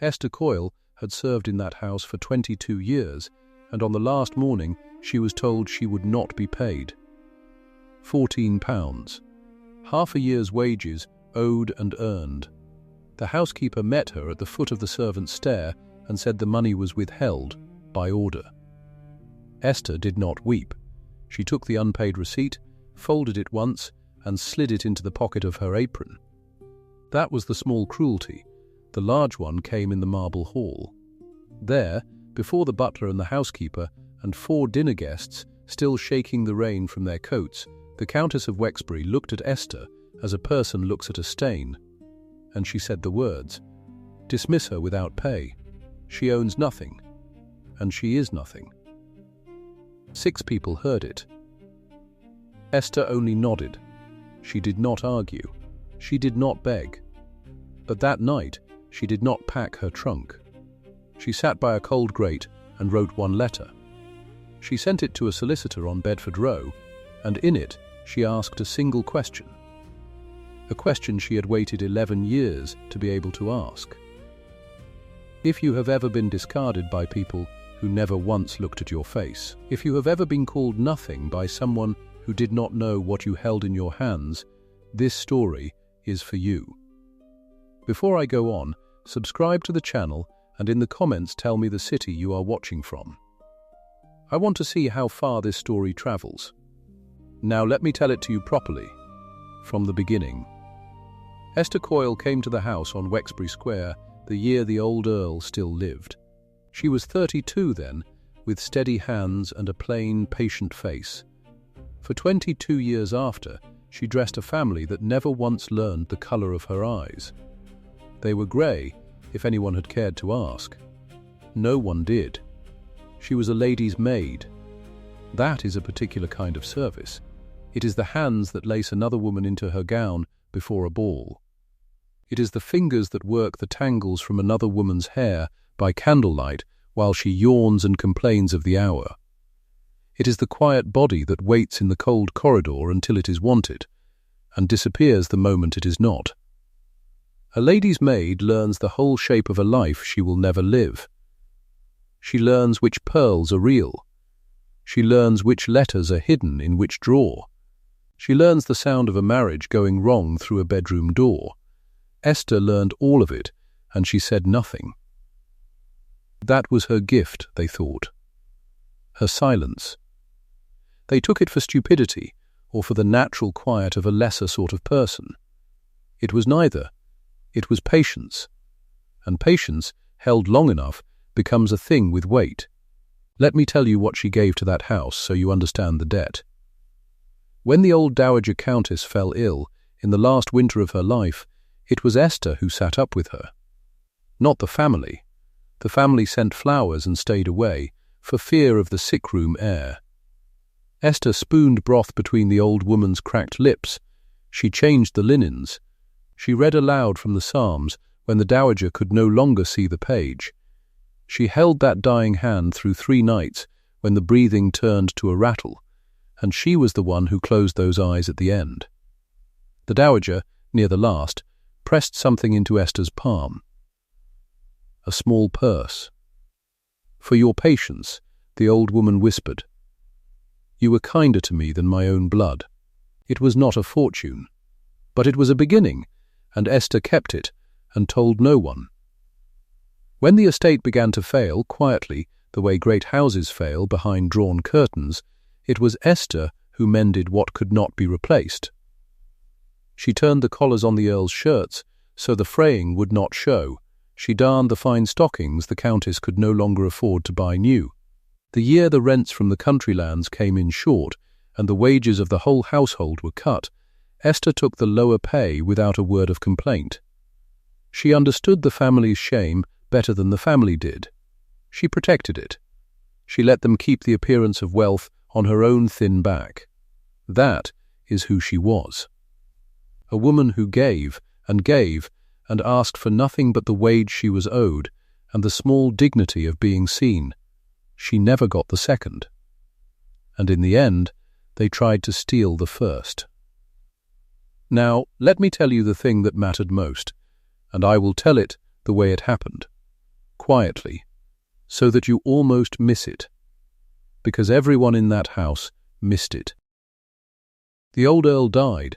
Esther Coyle had served in that house for 22 years, and on the last morning she was told she would not be paid. £14. Half a year's wages owed and earned. The housekeeper met her at the foot of the servants' stair and said the money was withheld by order. Esther did not weep. She took the unpaid receipt, folded it once, and slid it into the pocket of her apron. That was the small cruelty. The large one came in the marble hall. There, before the butler and the housekeeper, and 4 dinner guests, still shaking the rain from their coats, the Countess of Wexbury looked at Esther as a person looks at a stain, and she said the words, "Dismiss her without pay. She owns nothing, and she is nothing." 6 people heard it. Esther only nodded. She did not argue. She did not beg. But that night, she did not pack her trunk. She sat by a cold grate and wrote one letter. She sent it to a solicitor on Bedford Row, and in it she asked a single question. A question she had waited 11 years to be able to ask. If you have ever been discarded by people who never once looked at your face, if you have ever been called nothing by someone who did not know what you held in your hands, this story is for you. Before I go on, subscribe to the channel and in the comments tell me the city you are watching from. I want to see how far this story travels. Now let me tell it to you properly, from the beginning. Esther Coyle came to the house on Wexbury Square the year the old Earl still lived. She was 32 then, with steady hands and a plain, patient face. For 22 years after, she dressed a family that never once learned the colour of her eyes. They were grey, if anyone had cared to ask. No one did. She was a lady's maid. That is a particular kind of service. It is the hands that lace another woman into her gown before a ball. It is the fingers that work the tangles from another woman's hair by candlelight while she yawns and complains of the hour. It is the quiet body that waits in the cold corridor until it is wanted, and disappears the moment it is not. A lady's maid learns the whole shape of a life she will never live. She learns which pearls are real. She learns which letters are hidden in which drawer. She learns the sound of a marriage going wrong through a bedroom door. Esther learned all of it, and she said nothing. That was her gift, they thought. Her silence. They took it for stupidity, or for the natural quiet of a lesser sort of person. It was neither. It was patience. And patience, held long enough, becomes a thing with weight. Let me tell you what she gave to that house so you understand the debt. When the old dowager countess fell ill, in the last winter of her life, it was Esther who sat up with her. Not the family. The family sent flowers and stayed away, for fear of the sick-room air. Esther spooned broth between the old woman's cracked lips. She changed the linens. She read aloud from the Psalms when the dowager could no longer see the page. She held that dying hand through 3 nights when the breathing turned to a rattle, and she was the one who closed those eyes at the end. The dowager, near the last, pressed something into Esther's palm. A small purse. "For your patience," the old woman whispered. "You were kinder to me than my own blood." It was not a fortune, but it was a beginning, and Esther kept it and told no one. When the estate began to fail quietly, the way great houses fail behind drawn curtains, it was Esther who mended what could not be replaced. She turned the collars on the Earl's shirts so the fraying would not show. She darned the fine stockings the Countess could no longer afford to buy new. The year the rents from the country lands came in short and the wages of the whole household were cut, Esther took the lower pay without a word of complaint. She understood the family's shame better than the family did. She protected it. She let them keep the appearance of wealth on her own thin back. That is who she was. A woman who gave and asked for nothing but the wage she was owed and the small dignity of being seen. She never got the second. And in the end, they tried to steal the first. Now, let me tell you the thing that mattered most, and I will tell it the way it happened. quietly, so that you almost miss it, because everyone in that house missed it. The old Earl died,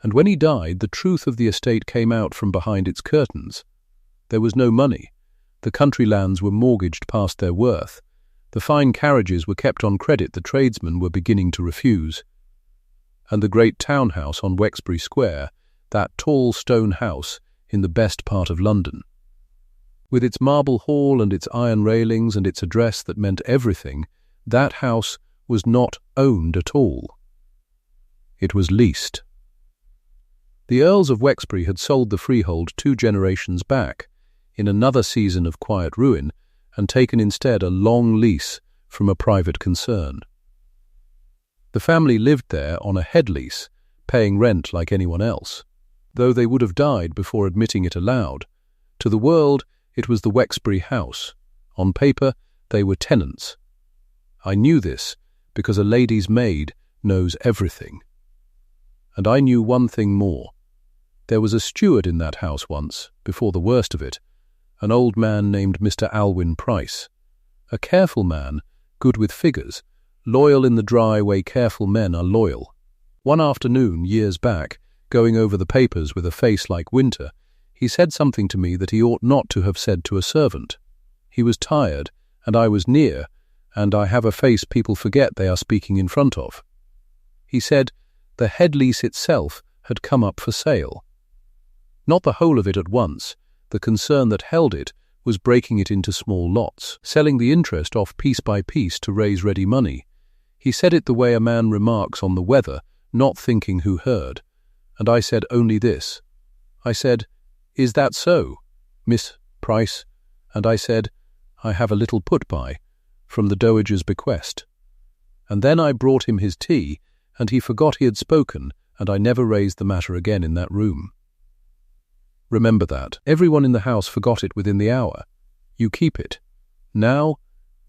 and when he died, the truth of the estate came out from behind its curtains. There was no money. The country lands were mortgaged past their worth. The fine carriages were kept on credit the tradesmen were beginning to refuse. And the great townhouse on Wexbury Square, that tall stone house in the best part of London, with its marble hall and its iron railings and its address that meant everything, that house was not owned at all. It was leased. The Earls of Wexbury had sold the freehold 2 generations back, in another season of quiet ruin, and taken instead a long lease from a private concern. The family lived there on a head lease, paying rent like anyone else, though they would have died before admitting it aloud. To the world, it was the Wexbury house. On paper, they were tenants. I knew this because a lady's maid knows everything. And I knew one thing more. There was a steward in that house once, before the worst of it, an old man named Mr. Alwyn Price. A careful man, good with figures, loyal in the dry way careful men are loyal. One afternoon, years back, going over the papers with a face like winter, he said something to me that he ought not to have said to a servant. He was tired, and I was near, and I have a face people forget they are speaking in front of. He said the head lease itself had come up for sale. Not the whole of it at once. The concern that held it was breaking it into small lots, selling the interest off piece by piece to raise ready money. He said it the way a man remarks on the weather, not thinking who heard. And I said only this. I said, "Is that so, Miss Price?" And I said, "I have a little put-by, from the dowager's bequest." And then I brought him his tea, and he forgot he had spoken, and I never raised the matter again in that room. Remember that. Everyone in the house forgot it within the hour. You keep it. Now,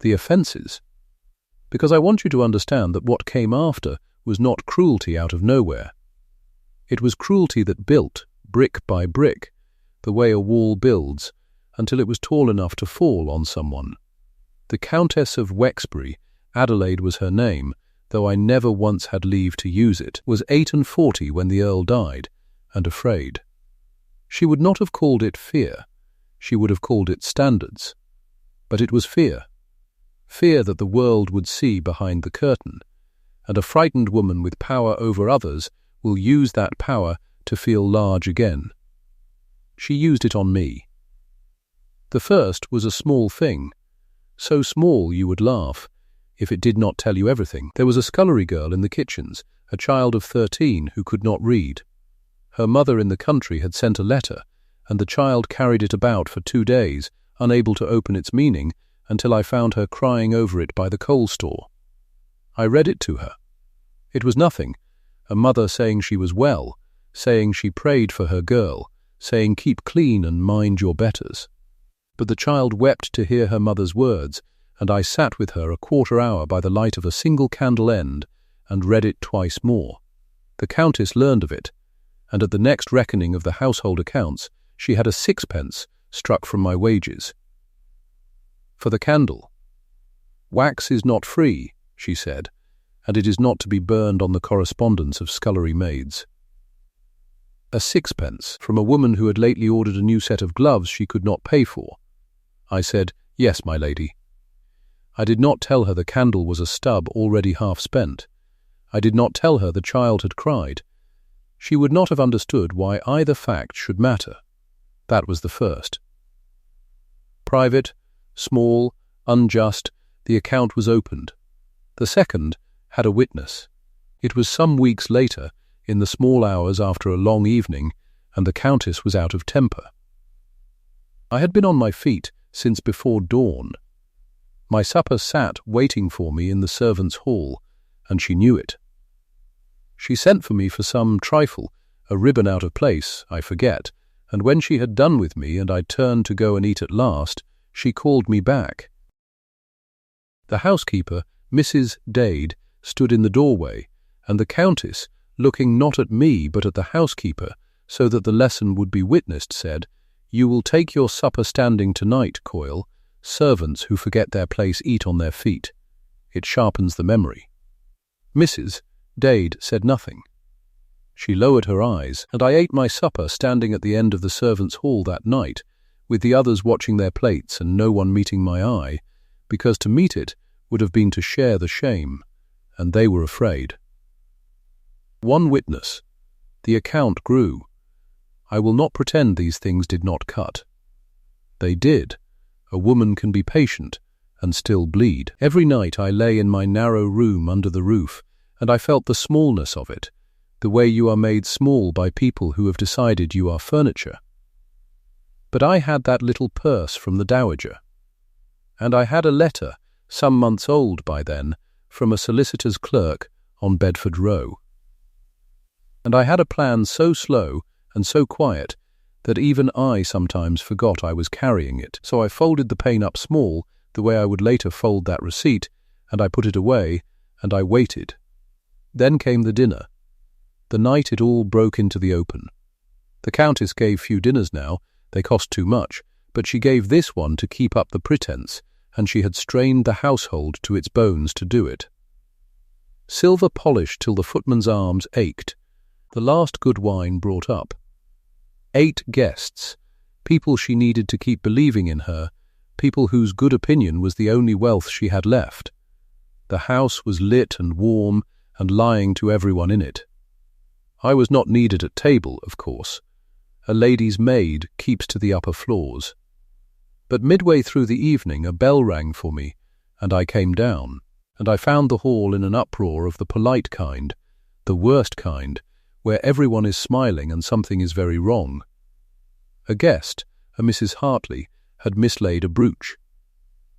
the offences. Because I want you to understand that what came after was not cruelty out of nowhere. It was cruelty that built, brick by brick, the way a wall builds, until it was tall enough to fall on someone. The Countess of Wexbury, Adelaide was her name, though I never once had leave to use it, was 48 when the Earl died, and afraid. She would not have called it fear, she would have called it standards. But it was fear. Fear that the world would see behind the curtain, and a frightened woman with power over others will use that power to feel large again. She used it on me. The first was a small thing, so small you would laugh, if it did not tell you everything. There was a scullery girl in the kitchens, a child of 13 who could not read. Her mother in the country had sent a letter, and the child carried it about for 2 days, unable to open its meaning, until I found her crying over it by the coal store. I read it to her. It was nothing, a mother saying she was well, saying she prayed for her girl, saying keep clean and mind your betters. But the child wept to hear her mother's words, and I sat with her a quarter-hour by the light of a single candle end, and read it twice more. The Countess learned of it, and at the next reckoning of the household accounts she had a 6pence struck from my wages. For the candle. Wax is not free, she said, and it is not to be burned on the correspondence of scullery maids. A 6pence from a woman who had lately ordered a new set of gloves she could not pay for. I said, "Yes, my lady." I did not tell her the candle was a stub already half spent. I did not tell her the child had cried. She would not have understood why either fact should matter. That was the first. Private, small, unjust, the account was opened. The second had a witness. It was some weeks later, in the small hours after a long evening, and the Countess was out of temper. I had been on my feet since before dawn. My supper sat waiting for me in the servants' hall, and she knew it. She sent for me for some trifle, a ribbon out of place, I forget, and when she had done with me and I turned to go and eat at last, she called me back. The housekeeper, Mrs. Dade, stood in the doorway, and the Countess, looking not at me but at the housekeeper, so that the lesson would be witnessed, said, "You will take your supper standing tonight, Coyle, servants who forget their place eat on their feet. It sharpens the memory. Mrs. Dade said nothing. She lowered her eyes, and I ate my supper standing at the end of the servants' hall that night, with the others watching their plates and no one meeting my eye, because to meet it would have been to share the shame, and they were afraid. One witness. The account grew. I will not pretend these things did not cut. They did. A woman can be patient and still bleed. Every night I lay in my narrow room under the roof, and I felt the smallness of it, the way you are made small by people who have decided you are furniture. But I had that little purse from the dowager, and I had a letter, some months old by then, from a solicitor's clerk on Bedford Row. And I had a plan so slow and so quiet that even I sometimes forgot I was carrying it, so I folded the pain up small, the way I would later fold that receipt, and I put it away, and I waited. Then came the dinner. The night it all broke into the open. The Countess gave few dinners now, they cost too much, but she gave this one to keep up the pretense, and she had strained the household to its bones to do it. Silver polished till the footman's arms ached, the last good wine brought up. 8 guests, people she needed to keep believing in her, people whose good opinion was the only wealth she had left. The house was lit and warm and lying to everyone in it. I was not needed at table, of course. A lady's maid keeps to the upper floors. But midway through the evening a bell rang for me, and I came down, and I found the hall in an uproar of the polite kind, the worst kind, where everyone is smiling and something is very wrong. A guest, a Mrs. Hartley, had mislaid a brooch.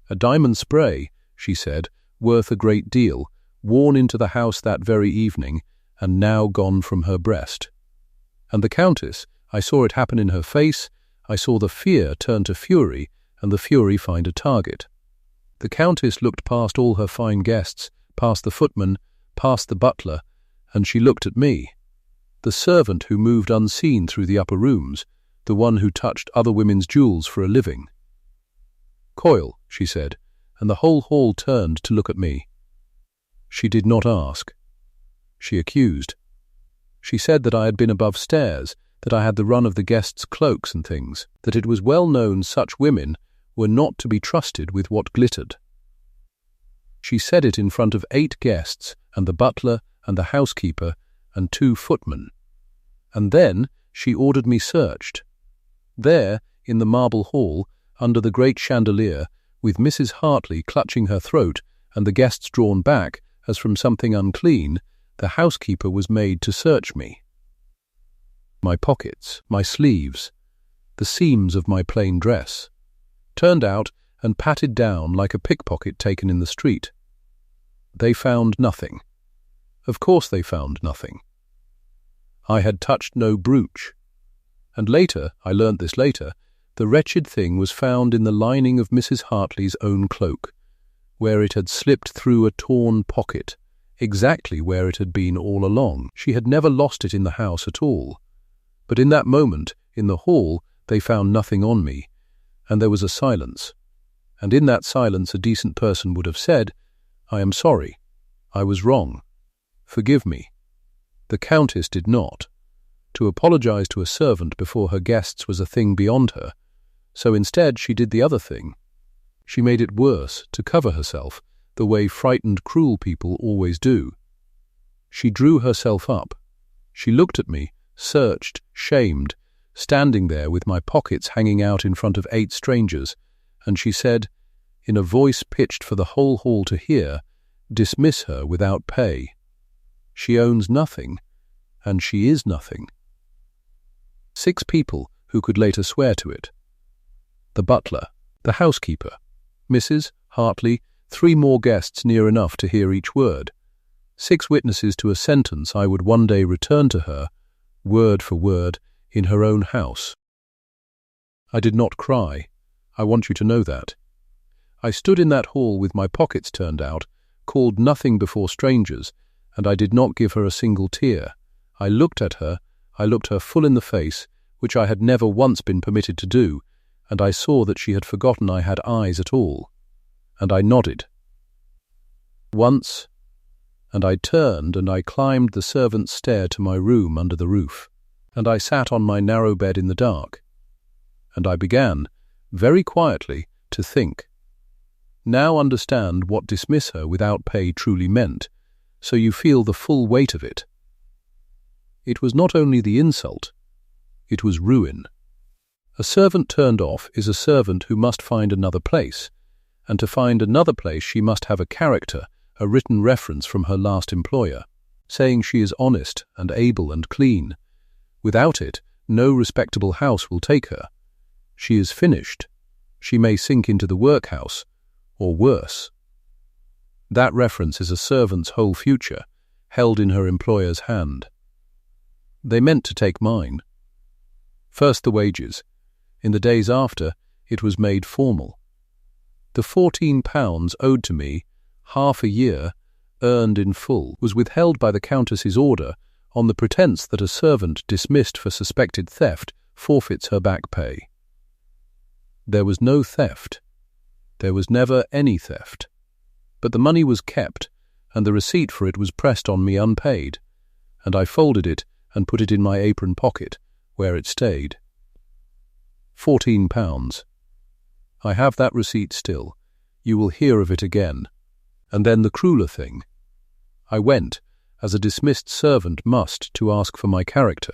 A diamond spray, she said, worth a great deal, worn into the house that very evening, and now gone from her breast. And the Countess, I saw it happen in her face, I saw the fear turn to fury, and the fury find a target. The Countess looked past all her fine guests, past the footman, past the butler, and she looked at me, the servant who moved unseen through the upper rooms, the one who touched other women's jewels for a living. "Coyle," she said, and the whole hall turned to look at me. She did not ask. She accused. She said that I had been above stairs, that I had the run of the guests' cloaks and things, that it was well known such women were not to be trusted with what glittered. She said it in front of 8 guests, and the butler, and the housekeeper, and 2 footmen. And then she ordered me searched. There, in the marble hall, under the great chandelier, with Mrs. Hartley clutching her throat and the guests drawn back as from something unclean, the housekeeper was made to search me. My pockets, my sleeves, the seams of my plain dress, turned out and patted down like a pickpocket taken in the street. They found nothing. Of course they found nothing. I had touched no brooch. And later, I learnt this later, the wretched thing was found in the lining of Mrs. Hartley's own cloak, where it had slipped through a torn pocket, exactly where it had been all along. She had never lost it in the house at all. But in that moment, in the hall, they found nothing on me, and there was a silence. And in that silence a decent person would have said, "I am sorry. I was wrong. Forgive me." The Countess did not. To apologize to a servant before her guests was a thing beyond her, so instead she did the other thing. She made it worse, to cover herself, the way frightened, cruel people always do. She drew herself up. She looked at me, searched, shamed, standing there with my pockets hanging out in front of 8 strangers, and she said, in a voice pitched for the whole hall to hear, "Dismiss her without pay. She owns nothing, and she is nothing." 6 people who could later swear to it. The butler, the housekeeper, Mrs. Hartley, 3 more guests near enough to hear each word. 6 witnesses to a sentence I would one day return to her, word for word, in her own house. I did not cry. I want you to know that. I stood in that hall with my pockets turned out, called nothing before strangers, and I did not give her a single tear. I looked at her, I looked her full in the face, which I had never once been permitted to do, and I saw that she had forgotten I had eyes at all, and I nodded. Once, and I turned and I climbed the servants' stair to my room under the roof, and I sat on my narrow bed in the dark, and I began, very quietly, to think. Now understand what dismiss her without pay truly meant, so you feel the full weight of it. It was not only the insult, it was ruin. A servant turned off is a servant who must find another place, and to find another place she must have a character, a written reference from her last employer, saying she is honest and able and clean. Without it, no respectable house will take her. She is finished. She may sink into the workhouse, or worse. That reference is a servant's whole future, held in her employer's hand. They meant to take mine. First the wages. In the days after, it was made formal. The £14 owed to me, half a year, earned in full, was withheld by the Countess's order on the pretence that a servant dismissed for suspected theft forfeits her back pay. There was no theft. There was never any theft. But the money was kept, and the receipt for it was pressed on me unpaid, and I folded it and put it in my apron pocket, where it stayed. £14. I have that receipt still. You will hear of it again. And then the crueler thing. I went, as a dismissed servant must, to ask for my character.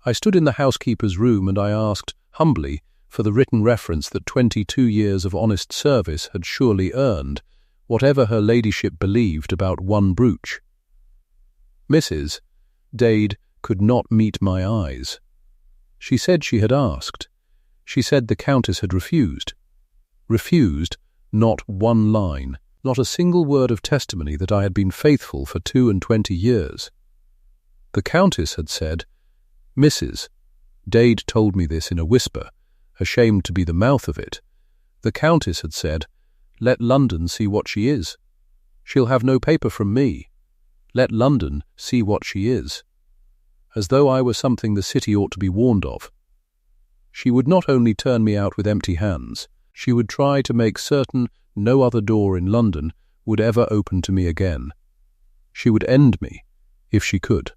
I stood in the housekeeper's room and I asked, humbly, for the written reference that 22 years of honest service had surely earned, whatever her ladyship believed about one brooch. Mrs. Dade could not meet my eyes. She said she had asked. She said the Countess had refused. Refused, not one line, not a single word of testimony that I had been faithful for 22 years. The Countess had said, Mrs. Dade told me this in a whisper, ashamed to be the mouth of it. The Countess had said, let London see what she is. She'll have no paper from me. Let London see what she is. As though I were something the city ought to be warned of. She would not only turn me out with empty hands, she would try to make certain no other door in London would ever open to me again. She would end me, if she could.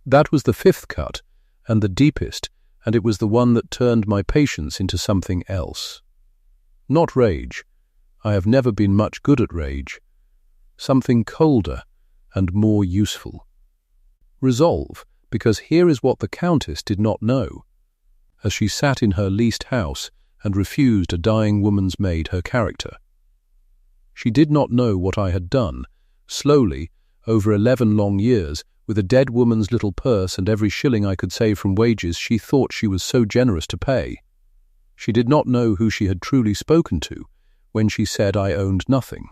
That was the fifth cut, and the deepest, and it was the one that turned my patience into something else. Not rage. I have never been much good at rage. Something colder and more useful. Resolve, because here is what the Countess did not know. As she sat in her leased house and refused a dying woman's maid her character. She did not know what I had done, slowly, over 11 long years, with a dead woman's little purse and every shilling I could save from wages she thought she was so generous to pay. She did not know who she had truly spoken to when she said I owned nothing.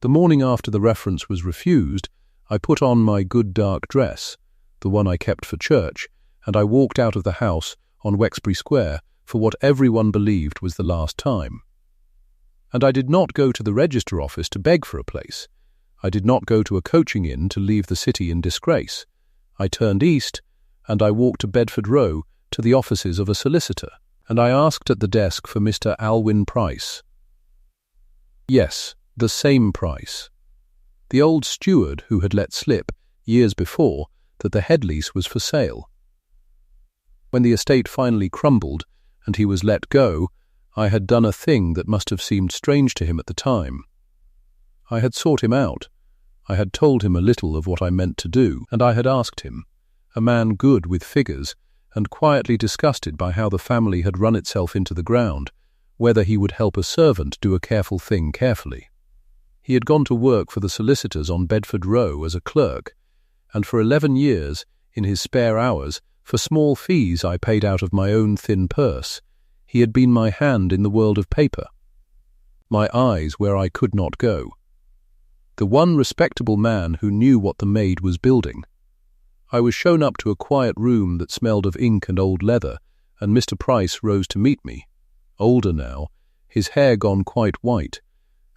The morning after the reference was refused, I put on my good dark dress, the one I kept for church, and I walked out of the house on Wexbury Square for what everyone believed was the last time. And I did not go to the register office to beg for a place. I did not go to a coaching inn to leave the city in disgrace. I turned east, and I walked to Bedford Row to the offices of a solicitor, and I asked at the desk for Mr. Alwyn Price. Yes, the same Price. The old steward who had let slip, years before, that the head lease was for sale. When the estate finally crumbled and he was let go, I had done a thing that must have seemed strange to him at the time. I had sought him out. I had told him a little of what I meant to do, and I had asked him, a man good with figures and quietly disgusted by how the family had run itself into the ground, whether he would help a servant do a careful thing carefully. He had gone to work for the solicitors on Bedford Row as a clerk, and for 11 years, in his spare hours, for small fees I paid out of my own thin purse, he had been my hand in the world of paper, my eyes where I could not go. The one respectable man who knew what the Maid was building. I was shown up to a quiet room that smelled of ink and old leather, and Mr. Price rose to meet me, older now, his hair gone quite white,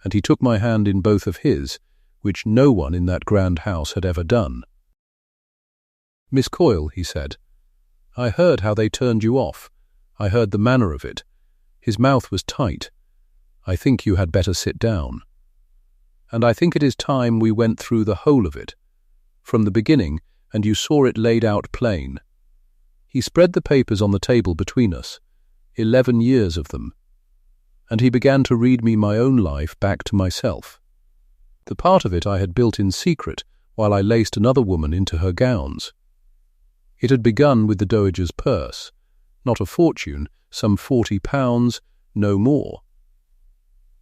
and he took my hand in both of his, which no one in that grand house had ever done. Miss Coyle, he said, I heard how they turned you off. I heard the manner of it. His mouth was tight. "I think you had better sit down. And I think it is time we went through the whole of it, from the beginning, and you saw it laid out plain." He spread the papers on the table between us, 11 years of them, and he began to read me my own life back to myself. The part of it I had built in secret while I laced another woman into her gowns. It had begun with the dowager's purse, not a fortune, some £40, no more.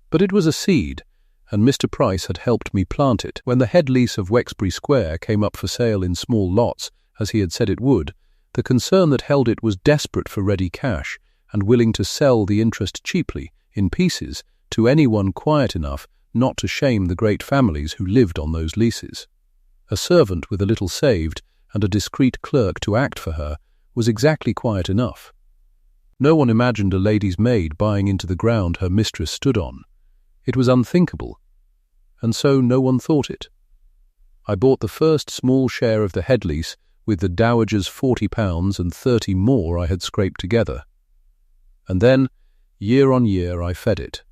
But it was a seed, and Mr. Price had helped me plant it. When the head lease of Wexbury Square came up for sale in small lots, as he had said it would, the concern that held it was desperate for ready cash and willing to sell the interest cheaply, in pieces, to anyone quiet enough not to shame the great families who lived on those leases. A servant with a little saved and a discreet clerk to act for her was exactly quiet enough. No one imagined a lady's maid buying into the ground her mistress stood on. It was unthinkable, and so no one thought it. I bought the first small share of the head lease with the dowager's £40 and 30 more I had scraped together. And then, year on year, I fed it.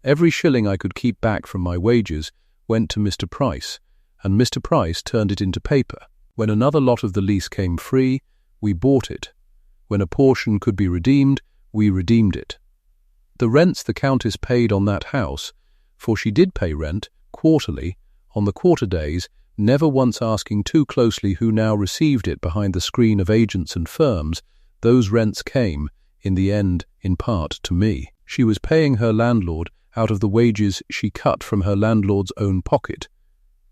Every shilling I could keep back from my wages went to Mr. Price, and Mr. Price turned it into paper. When another lot of the lease came free, we bought it. When a portion could be redeemed, we redeemed it. The rents the Countess paid on that house, for she did pay rent, quarterly, on the quarter days, never once asking too closely who now received it behind the screen of agents and firms, those rents came, in the end, in part to me. She was paying her landlord out of the wages she cut from her landlord's own pocket.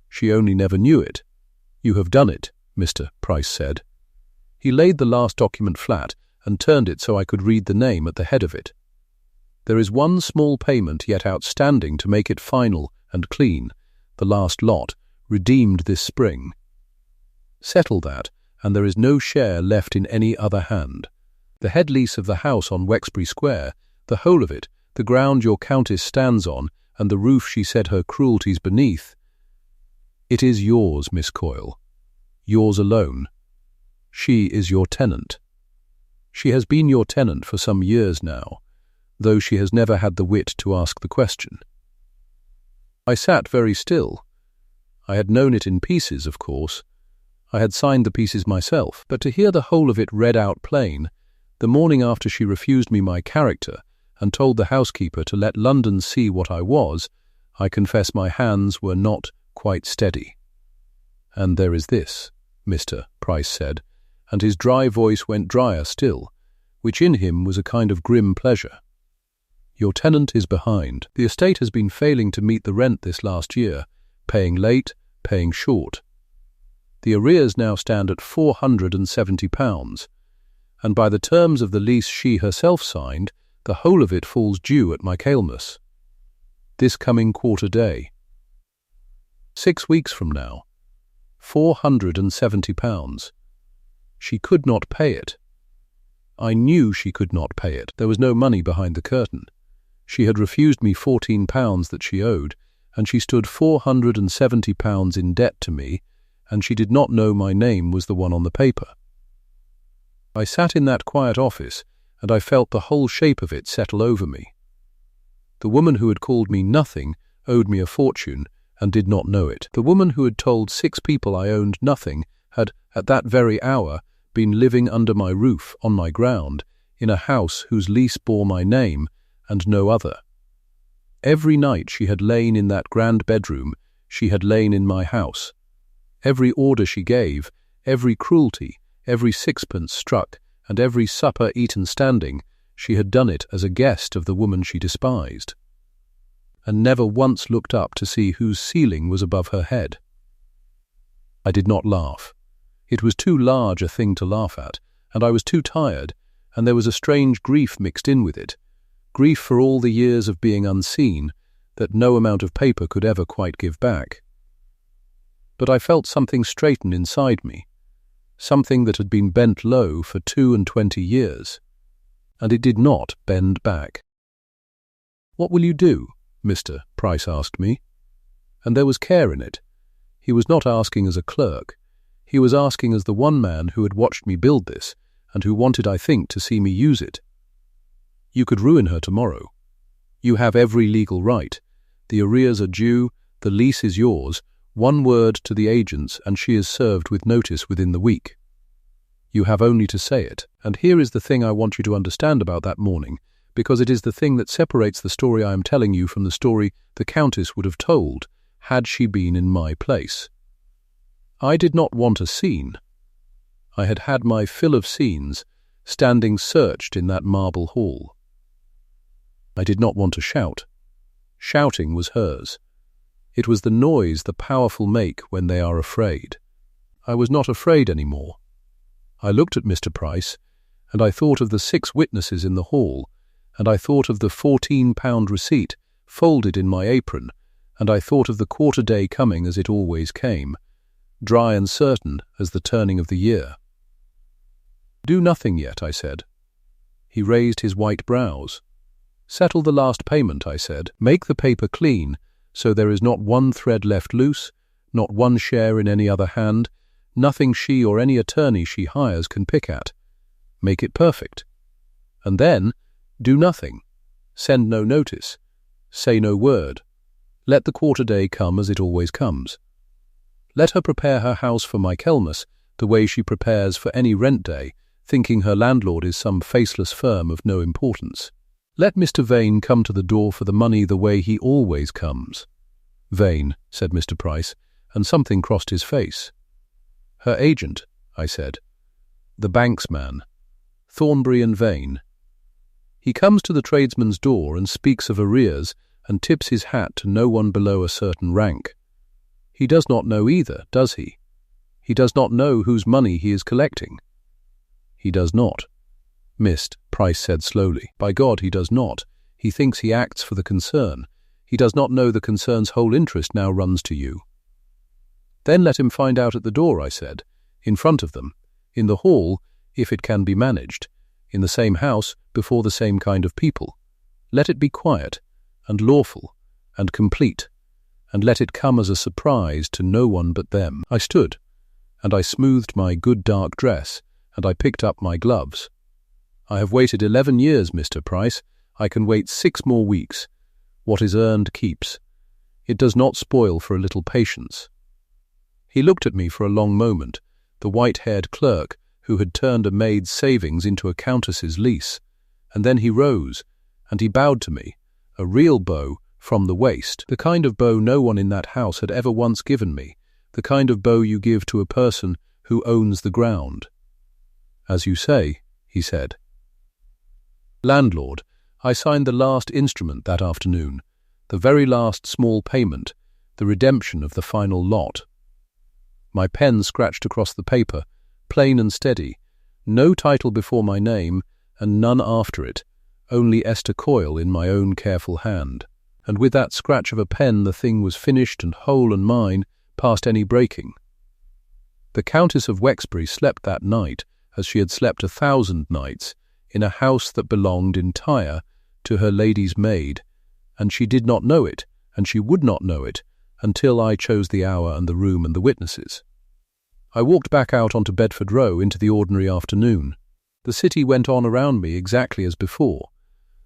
She only never knew it. "You have done it," Mr. Price said. He laid the last document flat and turned it so I could read the name at the head of it. "There is one small payment yet outstanding to make it final and clean, the last lot, redeemed this spring. Settle that, and there is no share left in any other hand. The head lease of the house on Wexbury Square, the whole of it, the ground your Countess stands on, and the roof she said her cruelties beneath. It is yours, Miss Coyle. Yours alone. She is your tenant. She has been your tenant for some years now, though she has never had the wit to ask the question." I sat very still. I had known it in pieces, of course. I had signed the pieces myself, but to hear the whole of it read out plain, the morning after she refused me my character and told the housekeeper to let London see what I was, I confess my hands were not quite steady. "And there is this," Mr. Price said, and his dry voice went drier still, which in him was a kind of grim pleasure. "Your tenant is behind. The estate has been failing to meet the rent this last year, paying late, paying short. The arrears now stand at £470, and by the terms of the lease she herself signed, the whole of it falls due at Michaelmas, this coming quarter day. 6 weeks from now, £470. She could not pay it. I knew she could not pay it. There was no money behind the curtain. She had refused me £14 that she owed, and she stood £470 in debt to me, and she did not know my name was the one on the paper. I sat in that quiet office, and I felt the whole shape of it settle over me. The woman who had called me nothing owed me a fortune, and did not know it. The woman who had told 6 people I owned nothing had, at that very hour, been living under my roof, on my ground, in a house whose lease bore my name, and no other. Every night she had lain in that grand bedroom, she had lain in my house. Every order she gave, every cruelty, every sixpence struck, and every supper eaten standing, she had done it as a guest of the woman she despised, and never once looked up to see whose ceiling was above her head. I did not laugh. It was too large a thing to laugh at, and I was too tired, and there was a strange grief mixed in with it, grief for all the years of being unseen, that no amount of paper could ever quite give back. But I felt something straighten inside me, something that had been bent low for 22 years, and it did not bend back. "What will you do?" Mr. Price asked me, and there was care in it. He was not asking as a clerk. He was asking as the one man who had watched me build this, and who wanted, I think, to see me use it. You could ruin her tomorrow. You have every legal right. The arrears are due, the lease is yours, one word to the agents and she is served with notice within the week. You have only to say it, and here is the thing I want you to understand about that morning, because it is the thing that separates the story I am telling you from the story the Countess would have told had she been in my place. I did not want a scene. I had had my fill of scenes, standing searched in that marble hall. I did not want to shout. Shouting was hers. It was the noise the powerful make when they are afraid. I was not afraid any more. I looked at Mr. Price, and I thought of the 6 witnesses in the hall, and I thought of the £14 receipt folded in my apron, and I thought of the quarter-day coming as it always came, dry and certain as the turning of the year. "Do nothing yet," I said. He raised his white brows. "Settle the last payment," I said. "Make the paper clean, so there is not one thread left loose, not one share in any other hand, nothing she or any attorney she hires can pick at. Make it perfect. And then, do nothing. Send no notice. Say no word. Let the quarter-day come as it always comes. Let her prepare her house for Michaelmas the way she prepares for any rent day, thinking her landlord is some faceless firm of no importance. Let Mr. Vane come to the door for the money the way he always comes." "Vane," said Mr. Price, and something crossed his face. "Her agent," I said. "The bank's man. Thornbury and Vane. He comes to the tradesman's door and speaks of arrears and tips his hat to no one below a certain rank. He does not know either, does he? He does not know whose money he is collecting." "He does not." "Mist," Price said slowly. "By God, he does not. He thinks he acts for the concern. He does not know the concern's whole interest now runs to you." "Then let him find out at the door," I said, "in front of them, in the hall, if it can be managed, in the same house, before the same kind of people. Let it be quiet, and lawful, and complete, and let it come as a surprise to no one but them." I stood, and I smoothed my good dark dress, and I picked up my gloves. "I have waited 11 years, Mr. Price. I can wait 6 more weeks. What is earned keeps. It does not spoil for a little patience." He looked at me for a long moment, the white-haired clerk who had turned a maid's savings into a countess's lease, and then he rose, and he bowed to me, a real bow from the waist, the kind of bow no one in that house had ever once given me, the kind of bow you give to a person who owns the ground. "As you say," he said. "Landlord, I signed the last instrument that afternoon, the very last small payment, the redemption of the final lot." My pen scratched across the paper, plain and steady, no title before my name and none after it, only Esther Coyle in my own careful hand. And with that scratch of a pen the thing was finished and whole and mine, past any breaking. The Countess of Wexbury slept that night as she had slept 1,000 nights, in a house that belonged entire to her lady's maid, and she did not know it, and she would not know it, until I chose the hour and the room and the witnesses. I walked back out onto Bedford Row into the ordinary afternoon. The city went on around me exactly as before.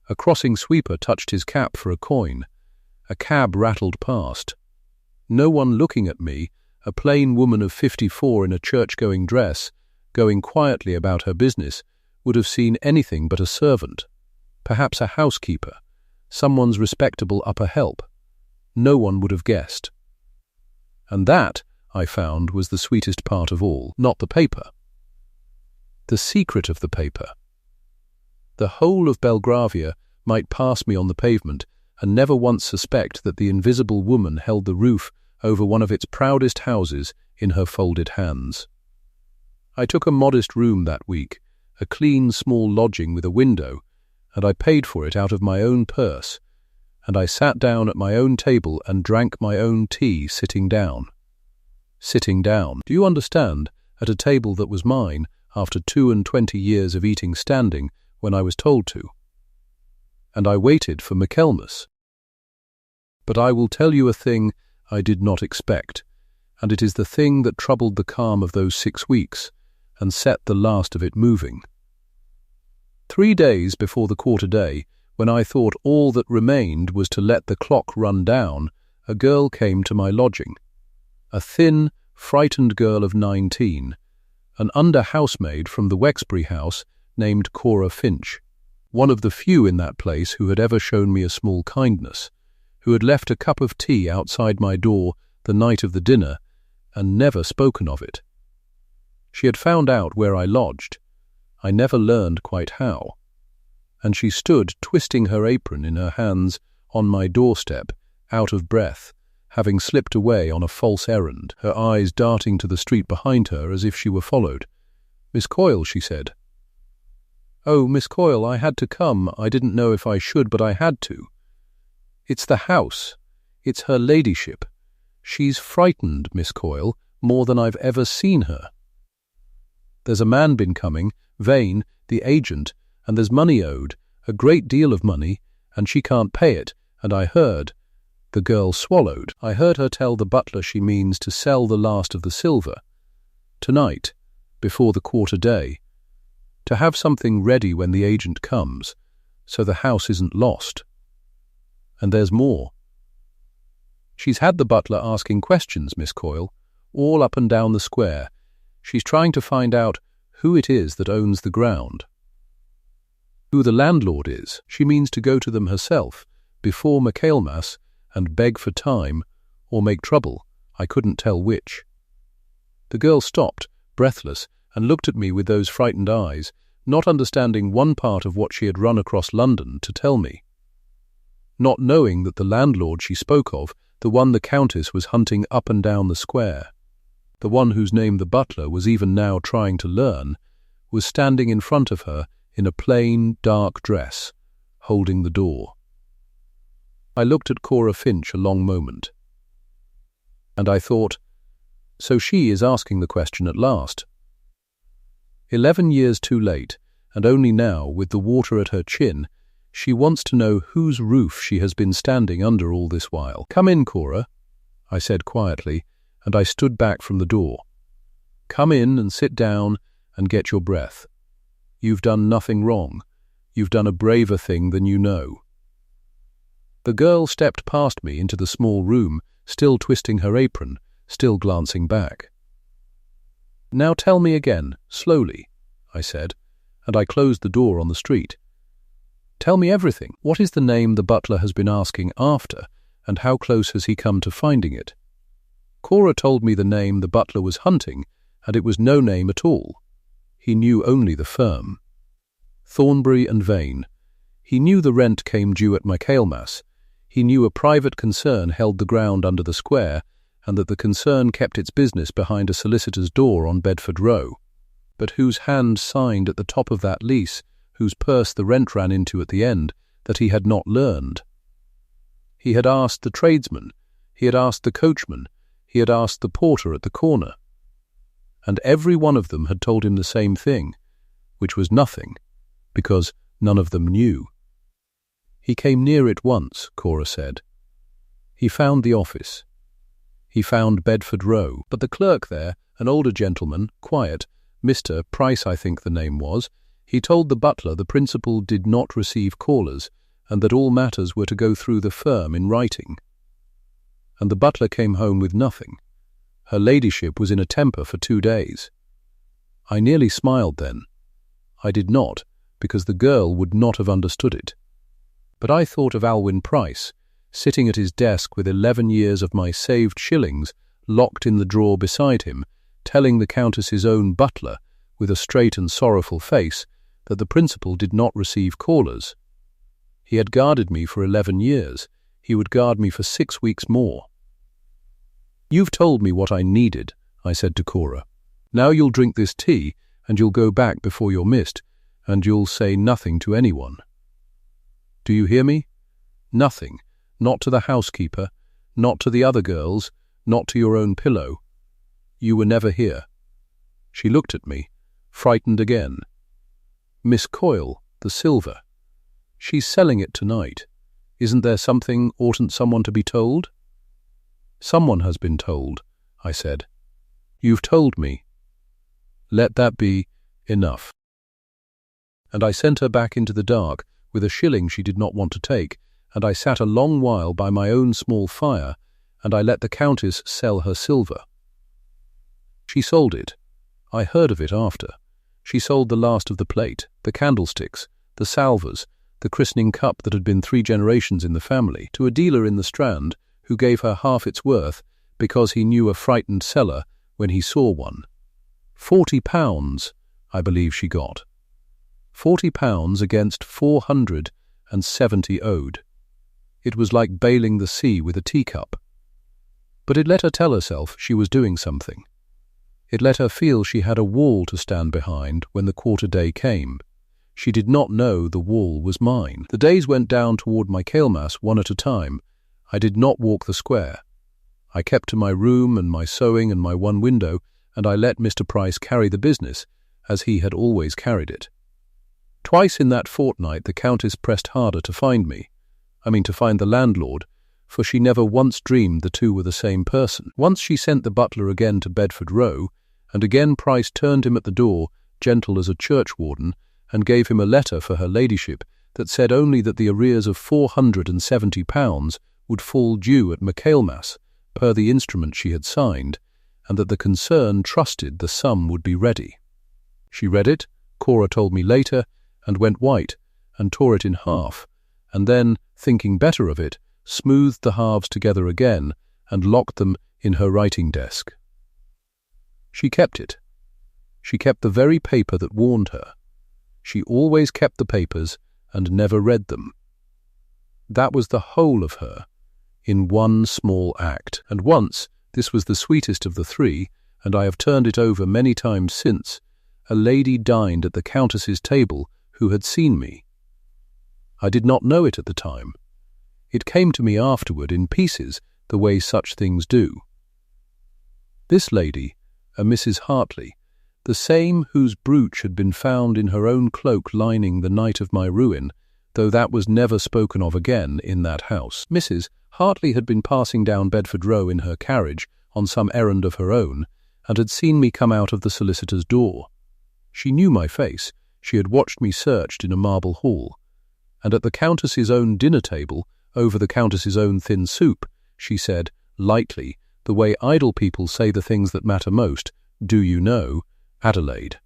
A crossing sweeper touched his cap for a coin. A cab rattled past. No one looking at me, a plain woman of 54 in a church-going dress, going quietly about her business, would have seen anything but a servant, perhaps a housekeeper, someone's respectable upper help. No one would have guessed. And that, I found, was the sweetest part of all, not the paper. The secret of the paper. The whole of Belgravia might pass me on the pavement and never once suspect that the invisible woman held the roof over one of its proudest houses in her folded hands. I took a modest room that week, a clean small lodging with a window, and I paid for it out of my own purse, and I sat down at my own table and drank my own tea sitting down. Sitting down, do you understand, at a table that was mine after 22 years of eating standing when I was told to. And I waited for Michaelmas. But I will tell you a thing I did not expect, and it is the thing that troubled the calm of those 6 weeks and set the last of it moving. 3 days before the quarter day, when I thought all that remained was to let the clock run down, a girl came to my lodging. A thin, frightened girl of 19, an under-housemaid from the Wexbury house named Cora Finch, one of the few in that place who had ever shown me a small kindness, who had left a cup of tea outside my door the night of the dinner and never spoken of it. She had found out where I lodged. I never learned quite how. And she stood twisting her apron in her hands on my doorstep, out of breath, having slipped away on a false errand, her eyes darting to the street behind her as if she were followed. "Miss Coyle," she said. "Oh, Miss Coyle, I had to come. I didn't know if I should, but I had to. It's the house. It's her ladyship. She's frightened, Miss Coyle, more than I've ever seen her. There's a man been coming, Vane, the agent, and there's money owed, a great deal of money, and she can't pay it, and I heard—" The girl swallowed. "I heard her tell the butler she means to sell the last of the silver. Tonight, before the quarter day. To have something ready when the agent comes, so the house isn't lost. And there's more. She's had the butler asking questions, Miss Coyle, all up and down the square. She's trying to find out who it is that owns the ground. Who the landlord is. She means to go to them herself, before Michaelmas, and beg for time, or make trouble. I couldn't tell which." The girl stopped, breathless, and looked at me with those frightened eyes, not understanding one part of what she had run across London to tell me. Not knowing that the landlord she spoke of, the one the Countess was hunting up and down the square, the one whose name the butler was even now trying to learn, was standing in front of her in a plain, dark dress, holding the door. I looked at Cora Finch a long moment. And I thought, so she is asking the question at last. 11 years too late, and only now, with the water at her chin, she wants to know whose roof she has been standing under all this while. "Come in, Cora," I said quietly, and I stood back from the door. "Come in and sit down and get your breath. You've done nothing wrong. You've done a braver thing than you know." The girl stepped past me into the small room, still twisting her apron, still glancing back. "Now tell me again, slowly," I said, and I closed the door on the street. "Tell me everything. What is the name the butler has been asking after, and how close has he come to finding it?" Cora told me the name the butler was hunting, and it was no name at all. He knew only the firm. Thornbury and Vane. He knew the rent came due at Michaelmas. He knew a private concern held the ground under the square, and that the concern kept its business behind a solicitor's door on Bedford Row, but whose hand signed at the top of that lease, whose purse the rent ran into at the end, that he had not learned. He had asked the tradesman, he had asked the coachman, he had asked the porter at the corner, and every one of them had told him the same thing, which was nothing, because none of them knew. He came near it once, Cora said. He found the office. He found Bedford Row, but the clerk there, an older gentleman, quiet, Mr. Price I think the name was, he told the butler the principal did not receive callers, and that all matters were to go through the firm in writing. And the butler came home with nothing. Her ladyship was in a temper for 2 days. I nearly smiled then. I did not, because the girl would not have understood it. But I thought of Alwyn Price, sitting at his desk with 11 years of my saved shillings locked in the drawer beside him, telling the Countess's own butler, with a straight and sorrowful face, that the principal did not receive callers. He had guarded me for 11 years. He would guard me for 6 weeks more. "You've told me what I needed," I said to Cora. "Now you'll drink this tea, and you'll go back before you're missed, and you'll say nothing to anyone. Do you hear me? Nothing. Not to the housekeeper, not to the other girls, not to your own pillow. You were never here." She looked at me, frightened again. "Miss Coyle, the silver. She's selling it tonight. Isn't there something, oughtn't someone to be told?" "Someone has been told," I said. "You've told me. Let that be enough." and I sent her back into the dark with a shilling she did not want to take, and I sat a long while by my own small fire, and I let the Countess sell her silver. She sold it. I heard of it after. She sold the last of the plate, the candlesticks, the salvers, the christening cup that had been 3 generations in the family, to a dealer in the Strand who gave her half its worth because he knew a frightened seller when he saw one. £40, I believe she got. £40 against 470 owed. It was like bailing the sea with a teacup. But it let her tell herself she was doing something. It let her feel she had a wall to stand behind when the quarter day came. She did not know the wall was mine. The days went down toward Michaelmas one at a time. I did not walk the square. I kept to my room and my sewing and my one window, and I let Mr. Price carry the business, as he had always carried it. Twice in that fortnight the Countess pressed harder to find me. To find the landlord, for she never once dreamed the two were the same person. Once she sent the butler again to Bedford Row, and again Price turned him at the door, gentle as a churchwarden, and gave him a letter for her ladyship that said only that the arrears of £470 would fall due at Michaelmas, per the instrument she had signed, and that the concern trusted the sum would be ready. She read it, Cora told me later, and went white, and tore it in half, and then, thinking better of it, smoothed the halves together again and locked them in her writing desk. She kept it. She kept the very paper that warned her. She always kept the papers and never read them. That was the whole of her, in one small act. And once, this was the sweetest of the 3, and I have turned it over many times since, a lady dined at the Countess's table who had seen me. I did not know it at the time. It came to me afterward in pieces, the way such things do. This lady, a Mrs. Hartley, the same whose brooch had been found in her own cloak lining the night of my ruin, though that was never spoken of again in that house. Mrs. Hartley had been passing down Bedford Row in her carriage on some errand of her own, and had seen me come out of the solicitor's door. She knew my face. She had watched me searched in a marble hall. And at the Countess's own dinner table, over the Countess's own thin soup, she said, lightly, the way idle people say the things that matter most, "Do you know, Adelaide,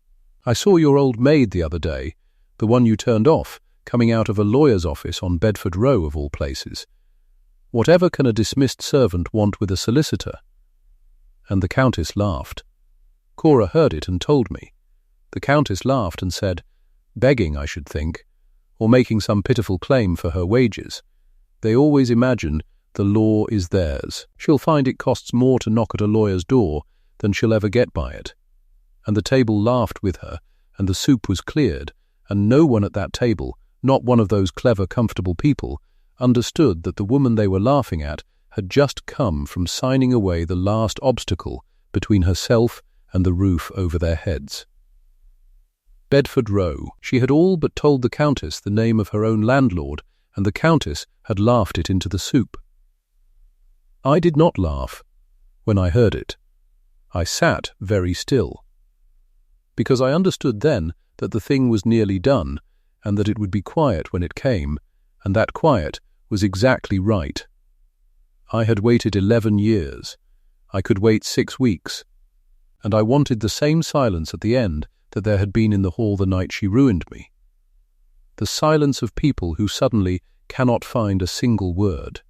I saw your old maid the other day, the one you turned off, coming out of a lawyer's office on Bedford Row of all places. Whatever can a dismissed servant want with a solicitor?" And the Countess laughed. Cora heard it and told me. The Countess laughed and said, "Begging, I should think, or making some pitiful claim for her wages. They always imagine the law is theirs. She'll find it costs more to knock at a lawyer's door than she'll ever get by it." And the table laughed with her, and the soup was cleared, and no one at that table, not one of those clever, comfortable people, understood that the woman they were laughing at had just come from signing away the last obstacle between herself and the roof over their heads. Bedford Row. She had all but told the Countess the name of her own landlord, and the Countess had laughed it into the soup. I did not laugh when I heard it. I sat very still, because I understood then that the thing was nearly done, and that it would be quiet when it came, and that quiet was exactly right. I had waited 11 years. I could wait 6 weeks. And I wanted the same silence at the end that there had been in the hall the night she ruined me. The silence of people who suddenly cannot find a single word.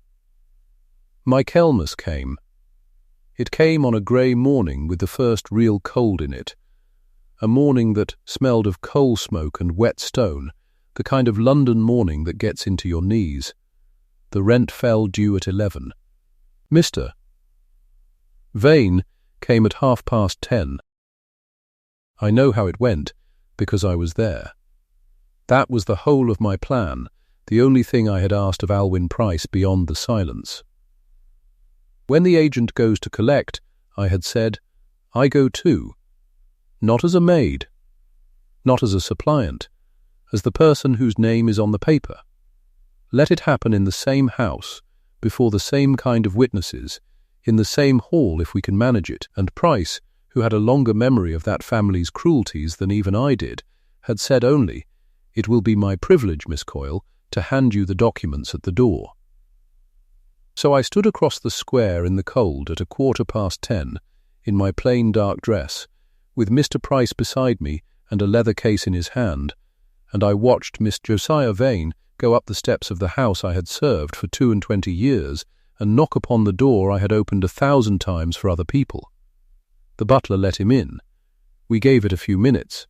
Michaelmas came. It came on a grey morning with the first real cold in it, a morning that smelled of coal smoke and wet stone, the kind of London morning that gets into your knees. The rent fell due at 11. Mr. Vane came at 10:30. I know how it went, because I was there. That was the whole of my plan, the only thing I had asked of Alwyn Price beyond the silence. When the agent goes to collect, I had said, I go too, not as a maid, not as a suppliant, as the person whose name is on the paper. Let it happen in the same house, before the same kind of witnesses, in the same hall if we can manage it, and Price, who had a longer memory of that family's cruelties than even I did, had said only, It will be my privilege, Miss Coyle, to hand you the documents at the door." So I stood across the square in the cold at 10:15, in my plain dark dress, with Mr. Price beside me and a leather case in his hand, and I watched Miss Josiah Vane go up the steps of the house I had served for 22 years and knock upon the door I had opened 1,000 times for other people. The butler let him in. We gave it a few minutes.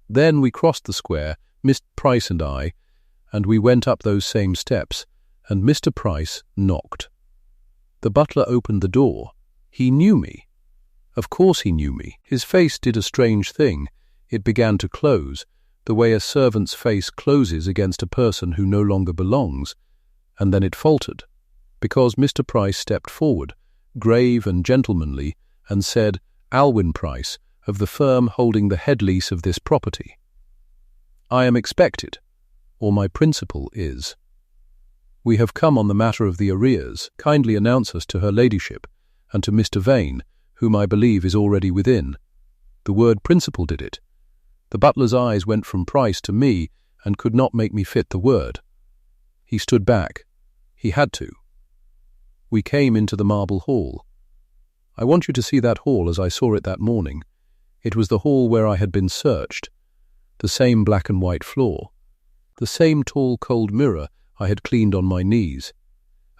Then we crossed the square, Miss Price and we went up those same steps, and Mr. Price knocked. The butler opened the door. He knew me. Of course he knew me. His face did a strange thing. It began to close, the way a servant's face closes against a person who no longer belongs, and then it faltered, because Mr. Price stepped forward, grave and gentlemanly, and said, "Alwyn Price, of the firm holding the head lease of this property. I am expected, or my principal is. We have come on the matter of the arrears. Kindly announce us to her ladyship, and to Mr. Vane, whom I believe is already within." The word principal did it. The butler's eyes went from Price to me and could not make me fit the word. He stood back. He had to. We came into the marble hall. I want you to see that hall as I saw it that morning. It was the hall where I had been searched. The same black and white floor. The same tall cold mirror I had cleaned on my knees.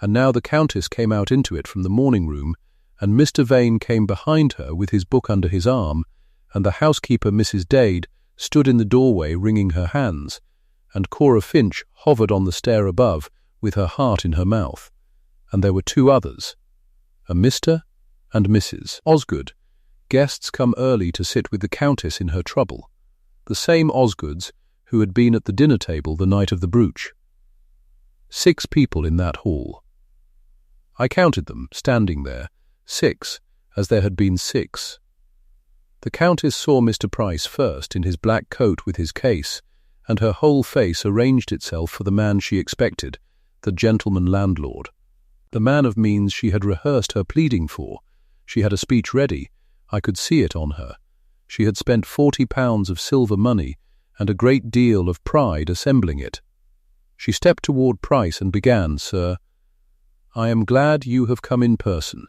And now the Countess came out into it from the morning room, and Mr. Vane came behind her with his book under his arm, and the housekeeper, Mrs. Dade, stood in the doorway wringing her hands, and Cora Finch hovered on the stair above with her heart in her mouth, and there were 2 others, a Mr. and Mrs. Osgood, guests come early to sit with the Countess in her trouble, the same Osgoods who had been at the dinner table the night of the brooch. 6 people in that hall. I counted them, standing there, 6, as there had been 6. The Countess saw Mr. Price first in his black coat with his case, and her whole face arranged itself for the man she expected, the gentleman landlord. The man of means she had rehearsed her pleading for. She had a speech ready. I could see it on her. She had spent £40 of silver money and a great deal of pride assembling it. She stepped toward Price and began, "Sir, I am glad you have come in person.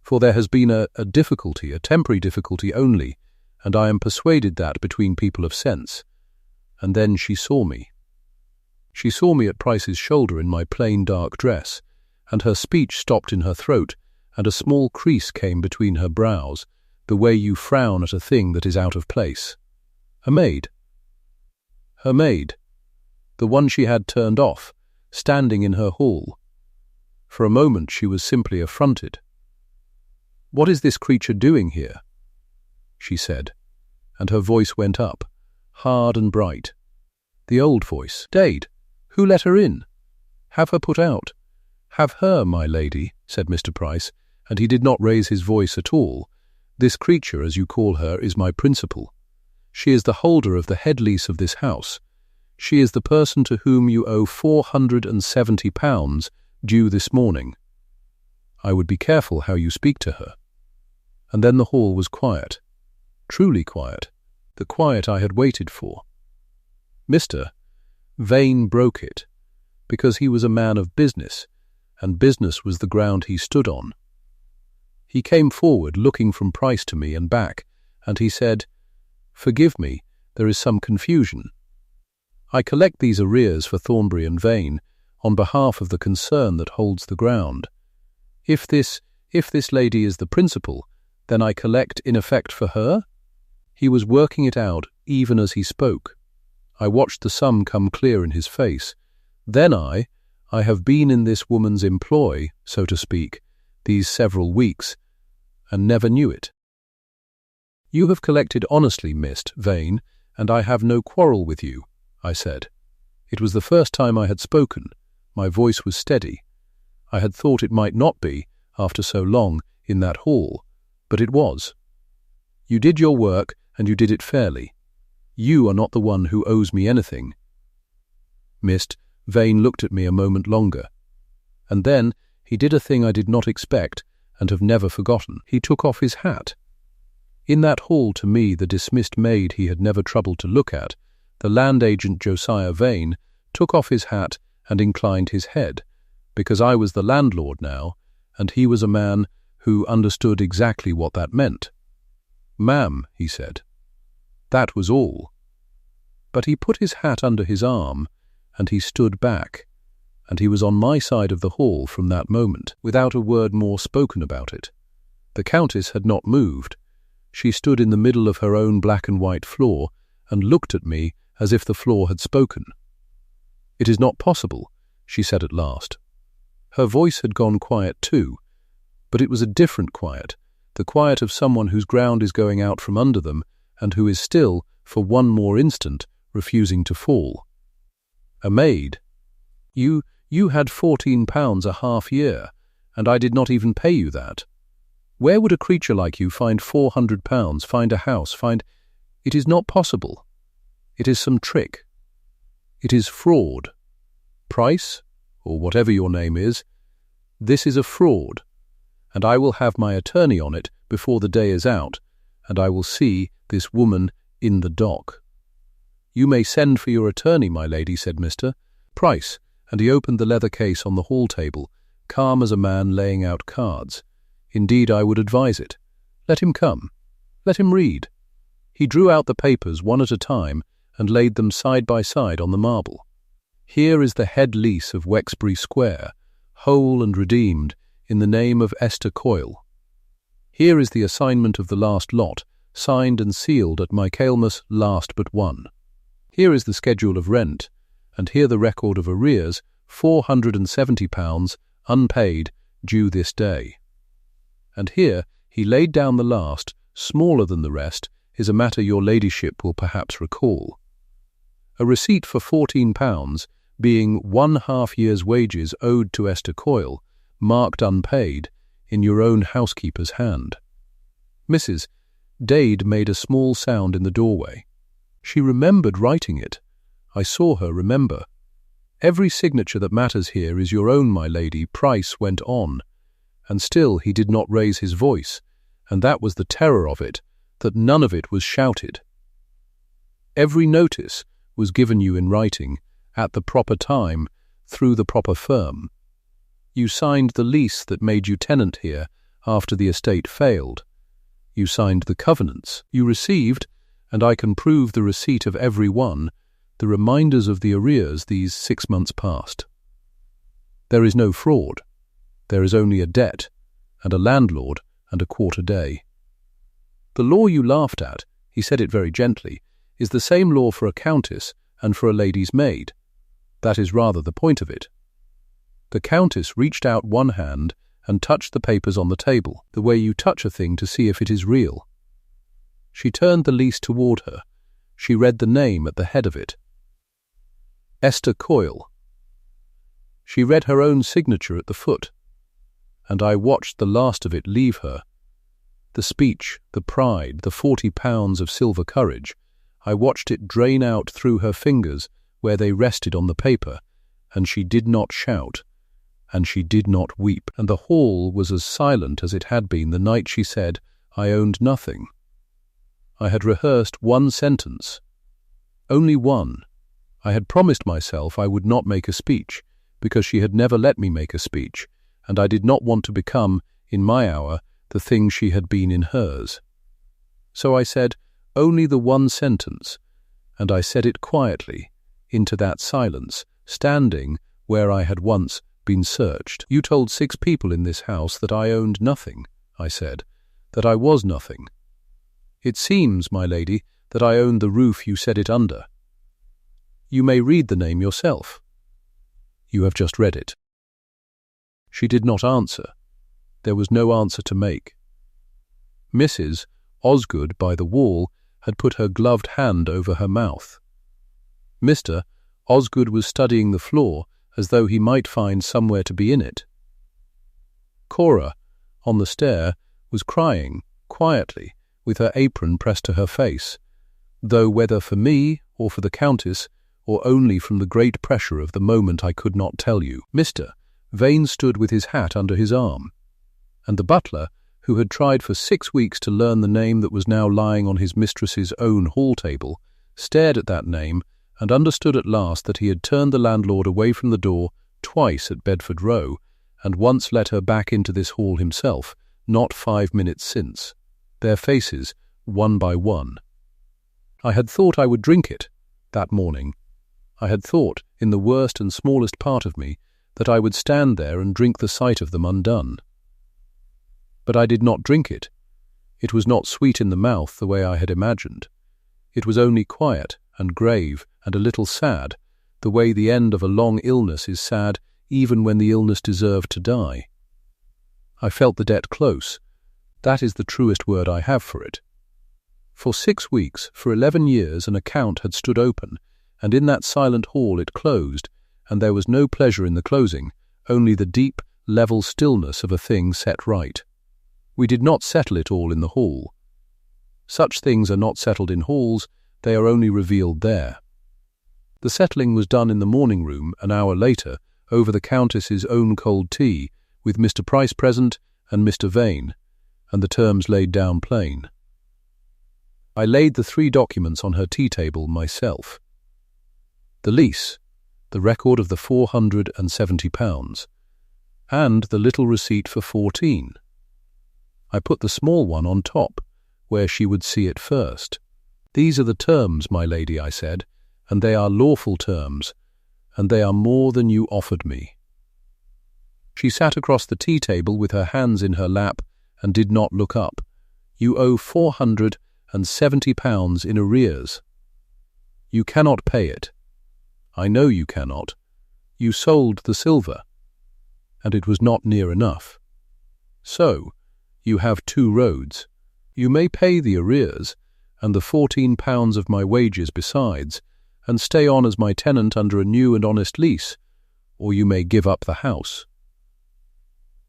For there has been a difficulty, a temporary difficulty only, and I am persuaded that between people of sense." And then she saw me. She saw me at Price's shoulder in my plain dark dress, and her speech stopped in her throat, and a small crease came between her brows, the way you frown at a thing that is out of place. A maid. Her maid. The one she had turned off, standing in her hall. For a moment she was simply affronted. "What is this creature doing here?" she said, and her voice went up, hard and bright. The old voice. "Dade, who let her in? Have her put out." "Have her, my lady," said Mr. Price, and he did not raise his voice at all. "This creature, as you call her, is my principal. She is the holder of the head lease of this house. She is the person to whom you owe £470 due this morning. I would be careful how you speak to her." And then the hall was quiet, truly quiet, the quiet I had waited for. Mr. Vane broke it, because he was a man of business, and business was the ground he stood on. He came forward, looking from Price to me and back, and he said, "Forgive me, there is some confusion. I collect these arrears for Thornbury and Vane on behalf of the concern that holds the ground. If this lady is the principal, then I collect in effect for her?" He was working it out even as he spoke. I watched the sum come clear in his face. Then I have been in this woman's employ, so to speak, these several weeks, and never knew it. "You have collected honestly, Miss Vane, and I have no quarrel with you," I said. It was the first time I had spoken. My voice was steady. I had thought it might not be, after so long, in that hall, but it was. "You did your work, and you did it fairly. You are not the one who owes me anything." Miss Vane looked at me a moment longer, and then he did a thing I did not expect and have never forgotten. He took off his hat. In that hall, to me, the dismissed maid he had never troubled to look at, the land agent Josiah Vane took off his hat and inclined his head, because I was the landlord now, and he was a man who understood exactly what that meant. "Ma'am," he said. That was all. But he put his hat under his arm, and he stood back, and he was on my side of the hall from that moment, without a word more spoken about it. The Countess had not moved. She stood in the middle of her own black and white floor and looked at me as if the floor had spoken. "It is not possible," she said at last. Her voice had gone quiet too, but it was a different quiet, the quiet of someone whose ground is going out from under them and who is still, for one more instant, refusing to fall. "A maid? You had £14 a half year, and I did not even pay you that. Where would a creature like you find £400, find a house, It is not possible. It is some trick. It is fraud. Price, or whatever your name is, this is a fraud, and I will have my attorney on it before the day is out, and I will see this woman in the dock." "You may send for your attorney, my lady," said Mr. Price, and he opened the leather case on the hall table, calm as a man laying out cards. "Indeed, I would advise it. Let him come. Let him read." He drew out the papers one at a time and laid them side by side on the marble. "Here is the head lease of Wexbury Square, whole and redeemed, in the name of Esther Coyle. Here is the assignment of the last lot, signed and sealed at Michaelmas last but one. Here is the schedule of rent, and here the record of arrears, £470, unpaid, due this day. And here he laid down the last, smaller than the rest, is a matter your ladyship will perhaps recall. A receipt for £14, being 1/2 year's wages owed to Esther Coyle, marked unpaid, in your own housekeeper's hand." Mrs. Dade made a small sound in the doorway. She remembered writing it. I saw her remember. "Every signature that matters here is your own, my lady," Price went on, and still he did not raise his voice, and that was the terror of it, that none of it was shouted. "Every notice was given you in writing, at the proper time, through the proper firm. You signed the lease that made you tenant here after the estate failed. You signed the covenants. You received, and I can prove the receipt of every one, the reminders of the arrears these 6 months past. There is no fraud. There is only a debt, and a landlord, and a quarter day. The law you laughed at," he said it very gently, "is the same law for a countess and for a lady's maid. That is rather the point of it." The Countess reached out one hand and touched the papers on the table, the way you touch a thing to see if it is real. She turned the lease toward her. She read the name at the head of it. Esther Coyle. She read her own signature at the foot, and I watched the last of it leave her. The speech, the pride, the £40 of silver courage, I watched it drain out through her fingers where they rested on the paper, and she did not shout, and she did not weep, and the hall was as silent as it had been the night she said, "I owned nothing." I had rehearsed one sentence. Only one. I had promised myself I would not make a speech, because she had never let me make a speech, and I did not want to become, in my hour, the thing she had been in hers. So I said, only the one sentence, and I said it quietly, into that silence, standing where I had once been searched. "You told 6 people in this house that I owned nothing," I said, "that I was nothing. It seems, my lady, that I owned the roof you said it under. You may read the name yourself. You have just read it." She did not answer. There was no answer to make. Mrs. Osgood, by the wall, had put her gloved hand over her mouth. Mr. Osgood was studying the floor as though he might find somewhere to be in it. Cora, on the stair, was crying, quietly, with her apron pressed to her face, though whether for me or for the Countess, or only from the great pressure of the moment, I could not tell you. Mr. Vane stood with his hat under his arm, and the butler, who had tried for 6 weeks to learn the name that was now lying on his mistress's own hall table, stared at that name and understood at last that he had turned the landlord away from the door twice at Bedford Row, and once let her back into this hall himself, not 5 minutes since, their faces one by one. I had thought I would drink it, that morning. I had thought, in the worst and smallest part of me, that I would stand there and drink the sight of them undone. But I did not drink it. It was not sweet in the mouth the way I had imagined. It was only quiet and grave and a little sad, the way the end of a long illness is sad even when the illness deserved to die. I felt the debt close. That is the truest word I have for it. For 6 weeks, for 11 years, an account had stood open, and in that silent hall it closed, and there was no pleasure in the closing, only the deep, level stillness of a thing set right. We did not settle it all in the hall. Such things are not settled in halls, they are only revealed there. The settling was done in the morning room an hour later, over the Countess's own cold tea, with Mr. Price present and Mr. Vane, and the terms laid down plain. I laid the 3 documents on her tea-table myself. The lease, the record of the £470, and the little receipt for 14. I put the small one on top, where she would see it first. "These are the terms, my lady," I said, "and they are lawful terms, and they are more than you offered me." She sat across the tea-table with her hands in her lap and did not look up. "You owe £470 in arrears. You cannot pay it. I know you cannot. You sold the silver, and it was not near enough. So, you have 2 roads. You may pay the arrears, and the £14 of my wages besides, and stay on as my tenant under a new and honest lease, or you may give up the house.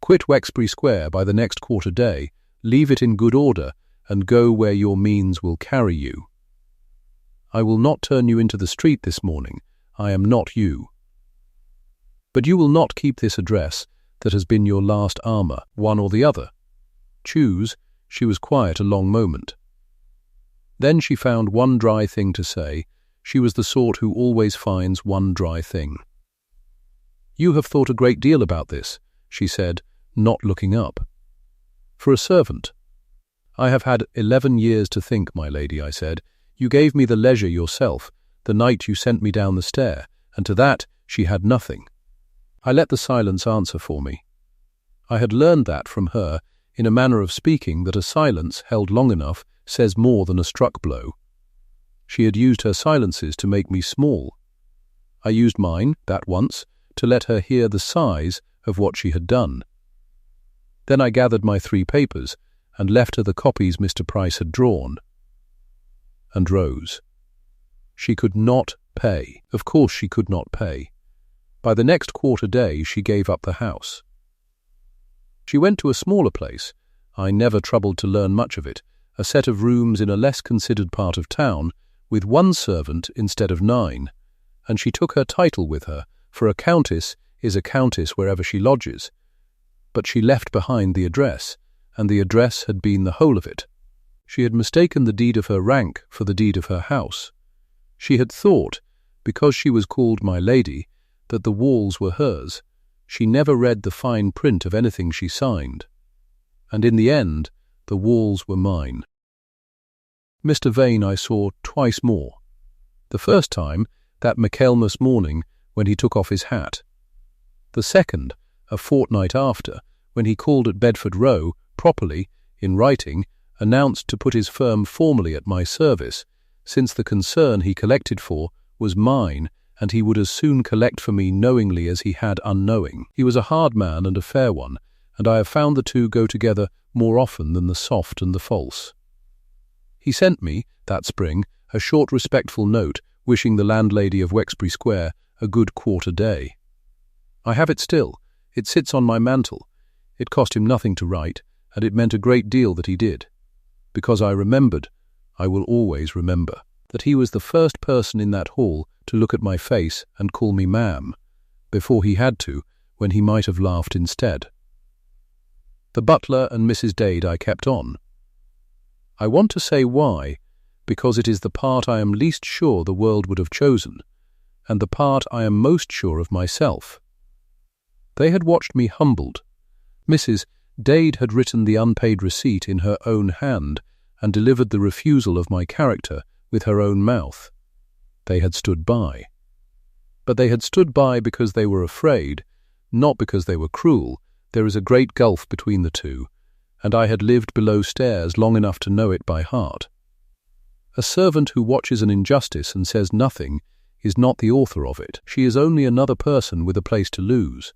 Quit Wexbury Square by the next quarter day, leave it in good order, and go where your means will carry you. I will not turn you into the street this morning. I am not you. But you will not keep this address that has been your last armour, one or the other. Choose." She was quiet a long moment. Then she found one dry thing to say. She was the sort who always finds one dry thing. "You have thought a great deal about this," she said, not looking up. "For a servant." "I have had 11 years to think, my lady," I said. "You gave me the leisure yourself, the night you sent me down the stair, and to that she had nothing." I let the silence answer for me. I had learned that from her, in a manner of speaking, that a silence held long enough says more than a struck blow. She had used her silences to make me small. I used mine, that once, to let her hear the size of what she had done. Then I gathered my 3 papers and left her the copies Mr. Price had drawn, and rose. She could not pay. Of course she could not pay. By the next quarter day she gave up the house. She went to a smaller place. I never troubled to learn much of it, a set of rooms in a less considered part of town, with 1 servant instead of 9, and she took her title with her, for a countess is a countess wherever she lodges. But she left behind the address, and the address had been the whole of it. She had mistaken the deed of her rank for the deed of her house. She had thought, because she was called my lady, that the walls were hers. She never read the fine print of anything she signed, and in the end the walls were mine. Mr. Vane I saw twice more. The first time, that Michaelmas morning, when he took off his hat. The second, a fortnight after, when he called at Bedford Row, properly, in writing, announced to put his firm formally at my service, since the concern he collected for was mine, and he would as soon collect for me knowingly as he had unknowing. He was a hard man and a fair one, and I have found the 2 go together more often than the soft and the false. He sent me, that spring, a short respectful note wishing the landlady of Wexbury Square a good quarter day. I have it still. It sits on my mantel. It cost him nothing to write, and it meant a great deal that he did. Because I remembered, I will always remember, that he was the first person in that hall to look at my face and call me ma'am, before he had to, when he might have laughed instead. The butler and Mrs. Dade I kept on. I want to say why, because it is the part I am least sure the world would have chosen, and the part I am most sure of myself. They had watched me humbled. Mrs. Dade had written the unpaid receipt in her own hand and delivered the refusal of my character with her own mouth. They had stood by. But they had stood by because they were afraid, not because they were cruel. There is a great gulf between the two, and I had lived below stairs long enough to know it by heart. A servant who watches an injustice and says nothing is not the author of it. She is only another person with a place to lose.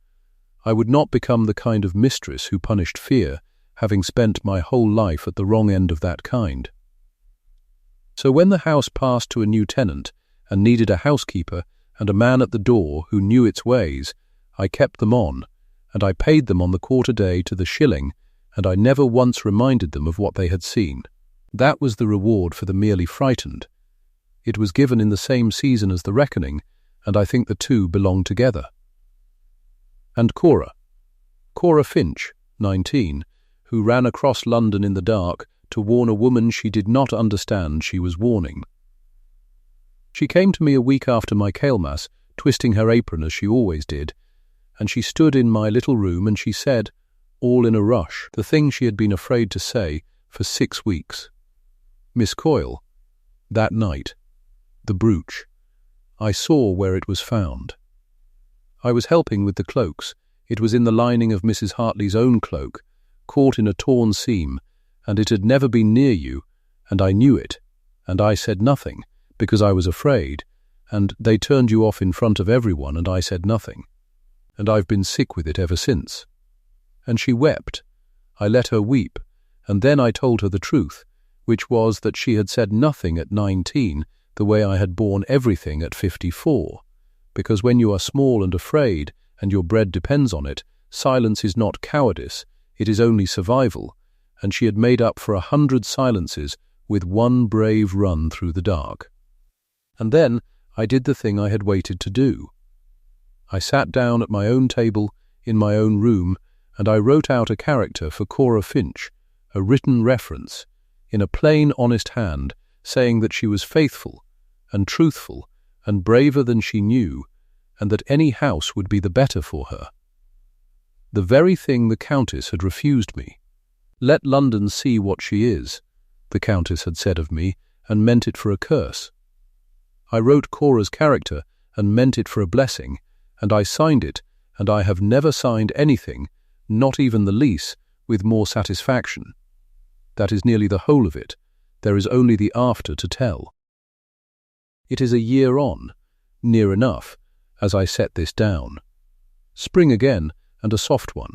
I would not become the kind of mistress who punished fear, having spent my whole life at the wrong end of that kind. So when the house passed to a new tenant and needed a housekeeper and a man at the door who knew its ways, I kept them on, and I paid them on the quarter day to the shilling, and I never once reminded them of what they had seen. That was the reward for the merely frightened. It was given in the same season as the reckoning, and I think the two belong together. And Cora Finch, 19, who ran across London in the dark to warn a woman she did not understand she was warning. She came to me a week after my Michaelmas, twisting her apron as she always did, and she stood in my little room and she said, all in a rush, the thing she had been afraid to say for 6 weeks. Miss Coyle, that night, the brooch, I saw where it was found. I was helping with the cloaks. It was in the lining of Mrs. Hartley's own cloak, caught in a torn seam, and it had never been near you, and I knew it, and I said nothing, because I was afraid, and they turned you off in front of everyone, and I said nothing. And I've been sick with it ever since. And she wept. I let her weep, and then I told her the truth, which was that she had said nothing at 19, the way I had borne everything at 54. Because when you are small and afraid, and your bread depends on it, silence is not cowardice, it is only survival, and she had made up for 100 silences with one brave run through the dark. And then I did the thing I had waited to do. I sat down at my own table, in my own room, and I wrote out a character for Cora Finch, a written reference, in a plain, honest hand, saying that she was faithful and truthful and braver than she knew, and that any house would be the better for her. The very thing the Countess had refused me. Let London see what she is, the Countess had said of me, and meant it for a curse. I wrote Cora's character and meant it for a blessing, and I signed it, and I have never signed anything, not even the lease, with more satisfaction. That is nearly the whole of it. There is only the after to tell. It is a year on, near enough, as I set this down. Spring again, and a soft one.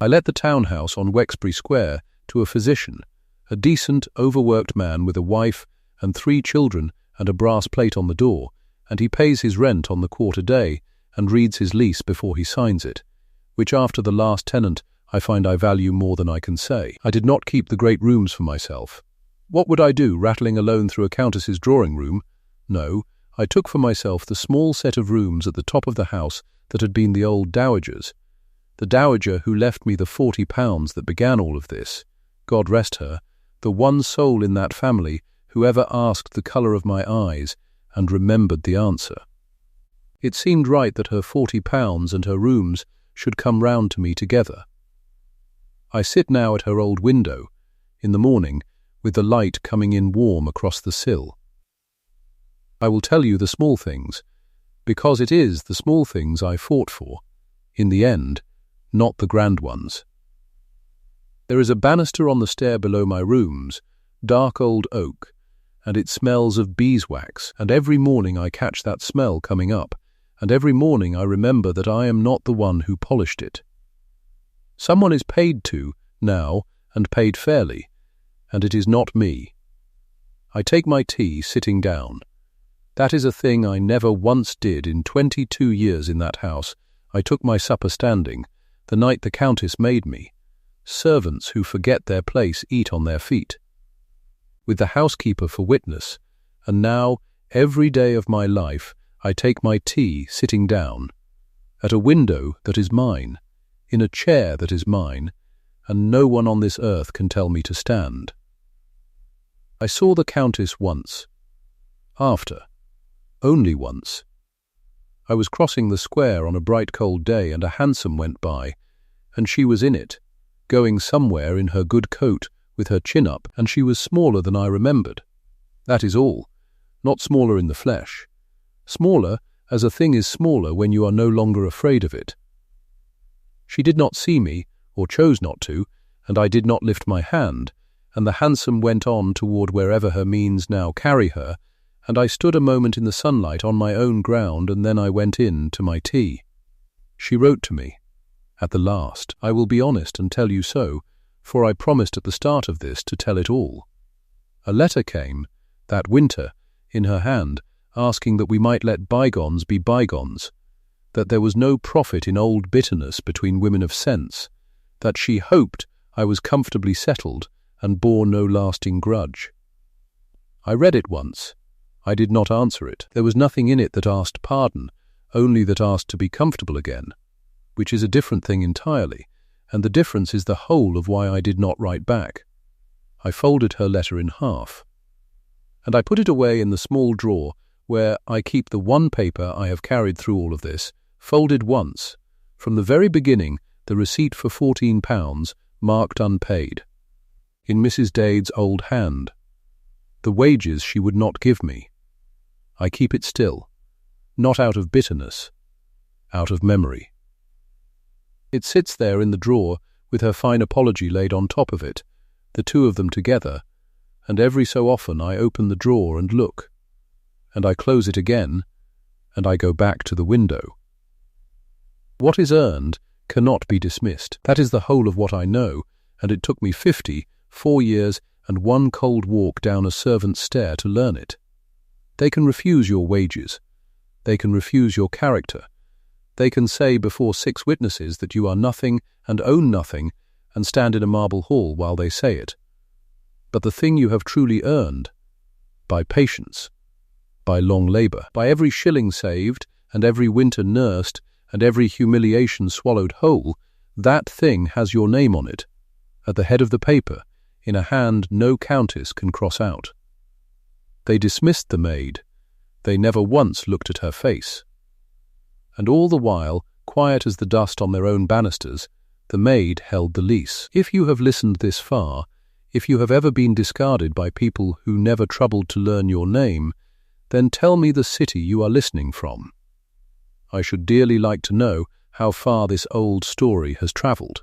I let the townhouse on Wexbury Square to a physician, a decent, overworked man with a wife and 3 children and a brass plate on the door, and he pays his rent on the quarter day and reads his lease before he signs it, which after the last tenant I find I value more than I can say. I did not keep the great rooms for myself. What would I do, rattling alone through a countess's drawing room? No, I took for myself the small set of rooms at the top of the house that had been the old dowager's. The dowager who left me the £40 that began all of this, God rest her, the one soul in that family who ever asked the colour of my eyes and remembered the answer. It seemed right that her £40 and her rooms should come round to me together. I sit now at her old window, in the morning, with the light coming in warm across the sill. I will tell you the small things, because it is the small things I fought for, in the end, not the grand ones. There is a banister on the stair below my rooms, dark old oak, and it smells of beeswax, and every morning I catch that smell coming up, and every morning I remember that I am not the one who polished it. Someone is paid to, now, and paid fairly, and it is not me. I take my tea sitting down. That is a thing I never once did in 22 years in that house. I took my supper standing, the night the Countess made me. Servants who forget their place eat on their feet. With the housekeeper for witness, and now, every day of my life, I take my tea sitting down, at a window that is mine, in a chair that is mine, and no one on this earth can tell me to stand. I saw the Countess once. After. Only once. I was crossing the square on a bright cold day and a hansom went by, and she was in it, going somewhere in her good coat with her chin up, and she was smaller than I remembered. That is all. Not smaller in the flesh. Smaller as a thing is smaller when you are no longer afraid of it. She did not see me, or chose not to, and I did not lift my hand, and the hansom went on toward wherever her means now carry her, and I stood a moment in the sunlight on my own ground, and then I went in to my tea. She wrote to me. At the last, I will be honest and tell you so, for I promised at the start of this to tell it all. A letter came, that winter, in her hand, asking that we might let bygones be bygones, that there was no profit in old bitterness between women of sense, that she hoped I was comfortably settled and bore no lasting grudge. I read it once. I did not answer it. There was nothing in it that asked pardon, only that asked to be comfortable again, which is a different thing entirely, and the difference is the whole of why I did not write back. I folded her letter in half, and I put it away in the small drawer where I keep the one paper I have carried through all of this, folded once, from the very beginning, the receipt for £14, marked unpaid, in Mrs. Dade's old hand. The wages she would not give me. I keep it still, not out of bitterness, out of memory. It sits there in the drawer with her fine apology laid on top of it, the two of them together, and every so often I open the drawer and look, and I close it again, and I go back to the window. What is earned cannot be dismissed. That is the whole of what I know, and it took me 4 years and one cold walk down a servant's stair to learn it. They can refuse your wages. They can refuse your character. They can say before 6 witnesses that you are nothing and own nothing, and stand in a marble hall while they say it. But the thing you have truly earned, by patience, by long labour, by every shilling saved, and every winter nursed, and every humiliation swallowed whole, that thing has your name on it, at the head of the paper, in a hand no countess can cross out. They dismissed the maid. They never once looked at her face. And all the while, quiet as the dust on their own banisters, the maid held the lease. If you have listened this far, if you have ever been discarded by people who never troubled to learn your name, then tell me the city you are listening from. I should dearly like to know how far this old story has travelled.